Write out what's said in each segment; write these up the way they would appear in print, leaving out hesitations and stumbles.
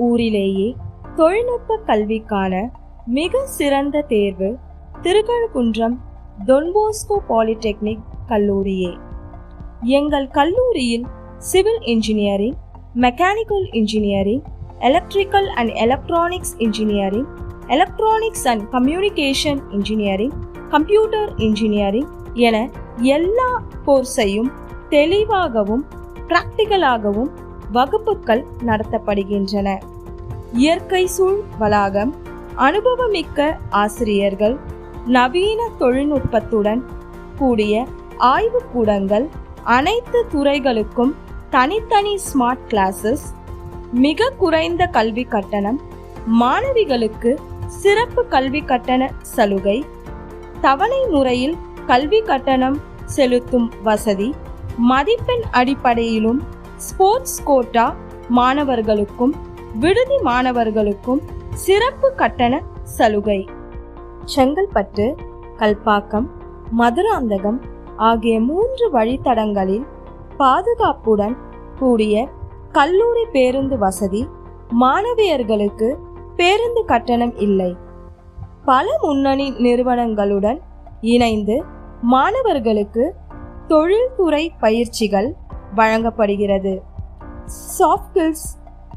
ஊரிலேயே தொழில்நுட்ப கல்விக்கான மிக சிறந்த தேர்வு திருக்கழுக்குன்றம் டொன்போஸ்கோ பாலிடெக்னிக் கல்லூரியே. எங்கள் கல்லூரியில் civil engineering, mechanical engineering, electrical and electronics engineering, electronics and communication engineering, computer engineering என எல்லா கோர்ஸையும் தெளிவாகவும் பிராக்டிகலாகவும் வகுப்புகள் நடத்தப்படுகின்றன. இயற்கை சூழ் வளாகம், அனுபவமிக்க ஆசிரியர்கள், நவீன தொழில்நுட்பத்துடன் கூடிய ஆய்வுக்கூடங்கள், அனைத்து துறைகளுக்கும் தனித்தனி ஸ்மார்ட் கிளாஸஸ், மிக குறைந்த கல்வி கட்டணம், மாணவிகளுக்கு சிறப்பு கல்வி கட்டண சலுகை, தவணை முறையில் கல்வி கட்டணம் செலுத்தும் வசதி, மதிப்பெண் அடிப்படையிலும் ஸ்போர்ட்ஸ் கோட்டா மாணவர்களுக்கும் விடுதி மாணவர்களுக்கும் சிறப்பு கட்டண சலுகை. செங்கல்பட்டு, கல்பாக்கம், மதுராந்தகம் ஆகிய 3 வழித்தடங்களில் பாதுகாப்புடன் கூடிய கல்லூரி பேருந்து வசதி. மாணவியர்களுக்கு பேருந்து கட்டணம் இல்லை. பல முன்னணி நிறுவனங்களுடன் இணைந்து மாணவர்களுக்கு தொழில்துறை பயிற்சிகள் வழங்கப்படுகிறது. Soft skills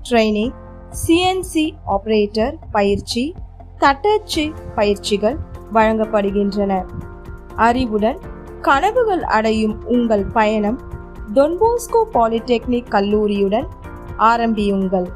training, CNC operator பயிற்சி, தட்டச்சு பயிற்சிகள் வழங்கப்படுகின்றன. அறிவுடன் கனவுகள் அடையும் உங்கள் பயணம் டொன்போஸ்கோ பாலிடெக்னிக் கல்லூரியுடன் ஆரம்பியுங்கள்.